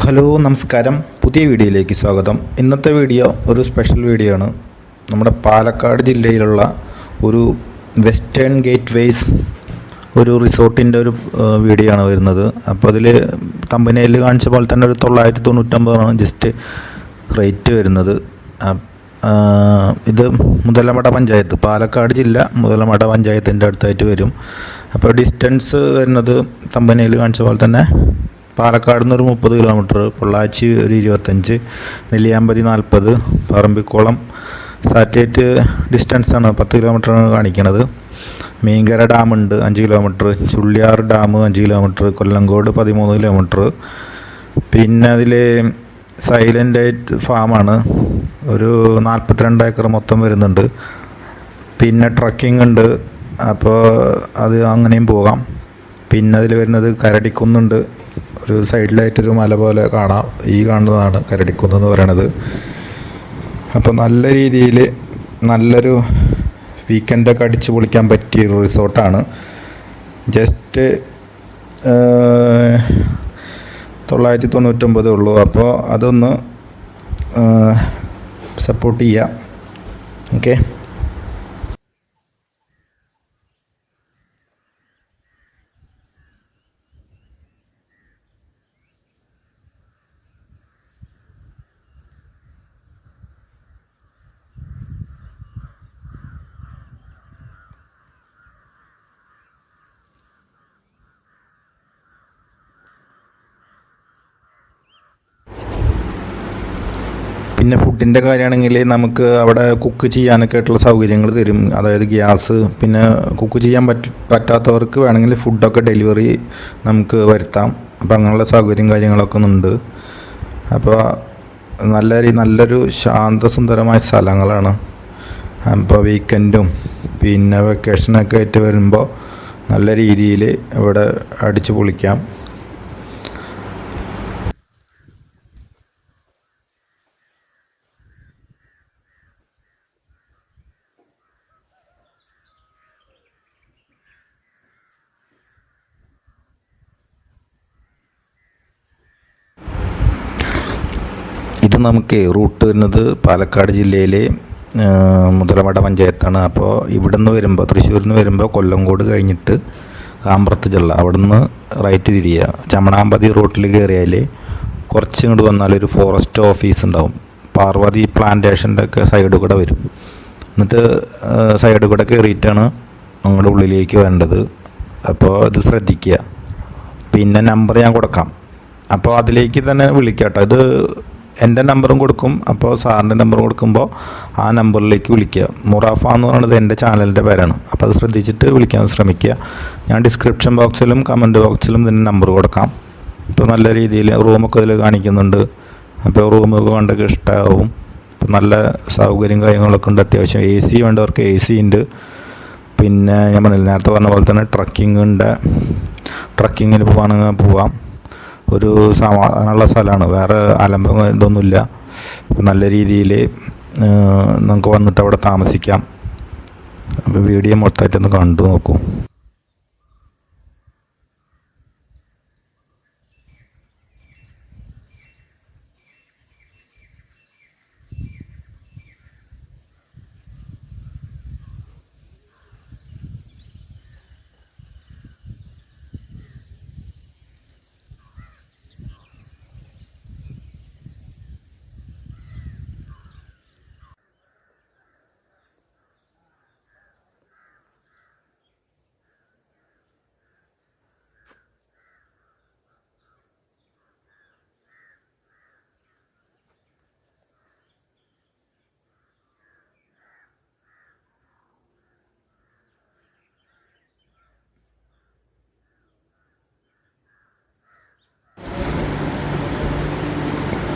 Hello നമസ്കാരം, പുതിയ വീഡിയോയിലേക്ക് സ്വാഗതം. ഇന്നത്തെ വീഡിയോ ഒരു സ്പെഷ്യൽ വീഡിയോ ആണ്. നമ്മുടെ പാലക്കാട് ജില്ലയിലുള്ള ഒരു വെസ്റ്റേൺ ഗേറ്റ് വേസ് ഒരു റിസോർട്ടിൻ്റെ ഒരു വീഡിയോ ആണ് വരുന്നത്. അപ്പോൾ അതിൽ തമ്പനയിൽ കാണിച്ച പോലെ തന്നെ ഒരു 999 ജസ്റ്റ് റേറ്റ് വരുന്നത്. ഇത് മുതലമട പഞ്ചായത്ത്, പാലക്കാട് ജില്ല മുതലമട പഞ്ചായത്തിൻ്റെ അടുത്തായിട്ട് വരും. അപ്പോൾ ഡിസ്റ്റൻസ് വരുന്നത് തമ്പനയിൽ കാണിച്ച പോലെ തന്നെ പാലക്കാട് നിന്ന് ഒരു 30 കിലോമീറ്റർ, പൊള്ളാച്ചി ഒരു 25, നെല്ലിയാമ്പതി 40, പറമ്പിക്കുളം സാറ്റലൈറ്റ് ഡിസ്റ്റൻസാണ് 10 കിലോമീറ്ററാണ് കാണിക്കുന്നത്. മീങ്കര ഡാമുണ്ട് 5 kilometre, Chulliyar dam 5 kilometre, Kollengode 13 kilometre. പിന്നെ അതിൽ സൈലൻ്റ് ആയിട്ട് ഫാമാണ്, ഒരു 42 ഏക്കർ മൊത്തം വരുന്നുണ്ട്. പിന്നെ ട്രക്കിംഗ് ഉണ്ട്, അപ്പോൾ അത് അങ്ങനെയും പോകാം. പിന്നെ അതിൽ വരുന്നത് കരടിക്കുന്നുണ്ട്, ഒരു സൈഡിലായിട്ടൊരു മല പോലെ കാണാം. ഈ കാണുന്നതാണ് കരടിക്കുന്ന് എന്ന് പറയണത്. അപ്പോൾ നല്ല രീതിയിൽ നല്ലൊരു വീക്കെൻഡൊക്കെ അടിച്ചു പൊളിക്കാൻ പറ്റിയ ഒരു റിസോർട്ടാണ്. ജസ്റ്റ് 999 ഉള്ളൂ. അപ്പോൾ അതൊന്ന് സപ്പോർട്ട് ചെയ്യാം. ഓക്കെ. പിന്നെ ഫുഡിൻ്റെ കാര്യമാണെങ്കിൽ നമുക്ക് അവിടെ കുക്ക് ചെയ്യാനൊക്കെ ആയിട്ടുള്ള സൗകര്യങ്ങൾ തരും. അതായത് ഗ്യാസ്, പിന്നെ കുക്ക് ചെയ്യാൻ പറ്റാത്തവർക്ക് വേണമെങ്കിൽ ഫുഡൊക്കെ ഡെലിവറി നമുക്ക് വരുത്താം. അപ്പോൾ അങ്ങനെയുള്ള സൗകര്യം കാര്യങ്ങളൊക്കെ ഉണ്ട്. അപ്പോൾ നല്ലൊരു ശാന്തസുന്ദരമായ സ്ഥലങ്ങളാണ്. അപ്പോൾ വീക്കെൻഡും പിന്നെ വെക്കേഷനൊക്കെ ആയിട്ട് വരുമ്പോൾ നല്ല രീതിയിൽ ഇവിടെ അടിച്ചു പൊളിക്കാം. ഇത് നമുക്ക് റൂട്ട് വരുന്നത് പാലക്കാട് ജില്ലയിലെ മുതലമട പഞ്ചായത്താണ്. അപ്പോൾ ഇവിടെ നിന്ന് വരുമ്പോൾ, തൃശ്ശൂരിൽ നിന്ന് വരുമ്പോൾ കൊല്ലങ്കോട് കഴിഞ്ഞിട്ട് കാമ്പ്രത്ത് ചെള്ള, അവിടെ നിന്ന് റൈറ്റ് തിരിയുക. ചമണാമ്പതി റൂട്ടിൽ കയറിയാൽ കുറച്ച് ഇങ്ങോട്ട് വന്നാൽ ഒരു ഫോറസ്റ്റ് ഓഫീസ് ഉണ്ടാവും. പാർവതി പ്ലാന്റേഷൻ്റെ ഒക്കെ സൈഡിൽ കൂടെ വരും. എന്നിട്ട് സൈഡിൽ കൂടെ കയറിയിട്ടാണ് ഞങ്ങളുടെ ഉള്ളിലേക്ക് വേണ്ടത്. അപ്പോൾ ഇത് ശ്രദ്ധിക്കുക. പിന്നെ നമ്പർ ഞാൻ കൊടുക്കാം, അപ്പോൾ അതിലേക്ക് തന്നെ വിളിക്കാം കേട്ടോ. ഇത് എൻ്റെ നമ്പറും കൊടുക്കും. അപ്പോൾ സാറിൻ്റെ നമ്പർ കൊടുക്കുമ്പോൾ ആ നമ്പറിലേക്ക് വിളിക്കുക. മുറാഫ എന്ന് പറയുന്നത് എൻ്റെ ചാനലിൻ്റെ പേരാണ്. അപ്പോൾ അത് ശ്രദ്ധിച്ചിട്ട് വിളിക്കാൻ ശ്രമിക്കുക. ഞാൻ ഡിസ്ക്രിപ്ഷൻ ബോക്സിലും കമൻറ്റ് ബോക്സിലും ഇതിൻ്റെ നമ്പർ കൊടുക്കാം. ഇപ്പോൾ നല്ല രീതിയിൽ റൂമൊക്കെ ഇതിൽ കാണിക്കുന്നുണ്ട്. അപ്പോൾ റൂമൊക്കെ കണ്ടൊക്കെ ഇഷ്ടമാവും. ഇപ്പോൾ നല്ല സൗകര്യം കാര്യങ്ങളൊക്കെ ഉണ്ട്. അത്യാവശ്യം AC വേണ്ടവർക്ക് AC ഉണ്ട്. പിന്നെ ഞാൻ പറഞ്ഞില്ല, നേരത്തെ പറഞ്ഞ പോലെ തന്നെ ട്രക്കിംഗ് ഉണ്ട്. ട്രക്കിങ്ങിന് പോവാണെങ്കിൽ പോവാം. ഒരു സമാധാനമുള്ള സ്ഥലമാണ്, വേറെ അലമ്പം ഇതൊന്നുമില്ല. നല്ല രീതിയിൽ നമുക്ക് വന്നിട്ട് അവിടെ താമസിക്കാം. അപ്പോൾ വീഡിയോ മൊത്തമായിട്ടൊന്ന് കണ്ടു നോക്കൂ.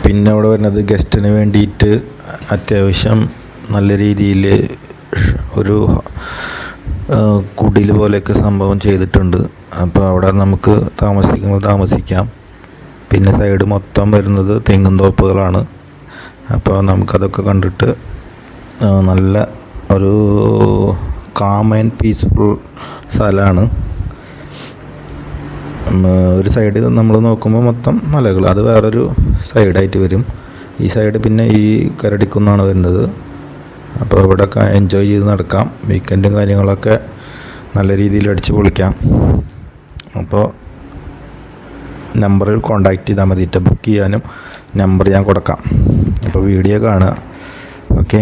പിന്നെ അവിടെ വരുന്നത് ഗസ്റ്റിന് വേണ്ടിയിട്ട് അത്യാവശ്യം നല്ല രീതിയിൽ ഒരു കുടിൽ പോലെയൊക്കെ സംഭവം ചെയ്തിട്ടുണ്ട്. അപ്പോൾ അവിടെ നമുക്ക് താമസിക്കാം. പിന്നെ സൈഡ് മൊത്തം വരുന്നത് തെങ്ങും തോപ്പുകളാണ്. അപ്പോൾ നമുക്കതൊക്കെ കണ്ടിട്ട് നല്ല ഒരു കാം ആൻഡ് പീസ്ഫുൾ സ്ഥലമാണ്. ഒരു സൈഡ് നമ്മൾ നോക്കുമ്പോൾ മൊത്തം മലകൾ, അത് വേറൊരു സൈഡായിട്ട് വരും. ഈ സൈഡ് പിന്നെ ഈ കരടിക്കുന്നാണ് വരുന്നത്. അപ്പോൾ ഇവിടെയൊക്കെ എൻജോയ് ചെയ്ത് നടക്കാം. വീക്കെൻഡും കാര്യങ്ങളൊക്കെ നല്ല രീതിയിൽ അടിച്ച് പൊളിക്കാം. അപ്പോൾ നമ്പറിൽ കോൺടാക്റ്റ് ചെയ്താൽ മതിയിട്ട് ബുക്ക് ചെയ്യാനും നമ്പർ ഞാൻ കൊടുക്കാം. അപ്പോൾ വീഡിയോ കാണുക. ഓക്കെ.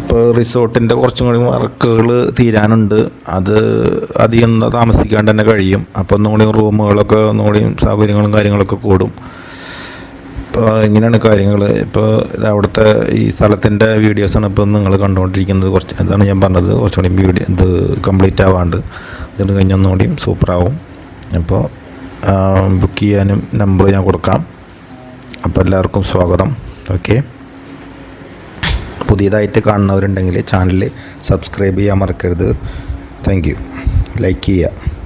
ഇപ്പോൾ റിസോർട്ടിൻ്റെ കുറച്ചും കൂടി വർക്കുകൾ തീരാനുണ്ട്. അത് അധികം താമസിക്കാണ്ട് തന്നെ കഴിയും. അപ്പോൾ ഒന്നുകൂടി റൂമുകളൊക്കെ ഒന്നുകൂടി സൗകര്യങ്ങളും കാര്യങ്ങളൊക്കെ കൂടും. ഇപ്പോൾ ഇങ്ങനെയാണ് കാര്യങ്ങൾ. ഇപ്പോൾ അവിടുത്തെ ഈ സ്ഥലത്തിൻ്റെ വീഡിയോസാണ് ഇപ്പോൾ നിങ്ങൾ കണ്ടുകൊണ്ടിരിക്കുന്നത്. കുറച്ച് അതാണ് ഞാൻ പറഞ്ഞത്, കുറച്ചുകൂടി വീഡിയോ ഇത് കംപ്ലീറ്റ് ആവാണ്ട് ഇതിന് കഴിഞ്ഞ ഒന്നുകൂടിയും സൂപ്പറാവും. അപ്പോൾ ബുക്ക് ചെയ്യാനും നമ്പർ ഞാൻ കൊടുക്കാം. അപ്പോൾ എല്ലാവർക്കും സ്വാഗതം. ഓക്കെ, പുതിയതായിട്ട് കാണുന്നവരുണ്ടെങ്കിൽ ചാനൽ സബ്സ്ക്രൈബ് ചെയ്യാൻ മറക്കരുത്. Thank you. ലൈക്ക് ചെയ്യുക.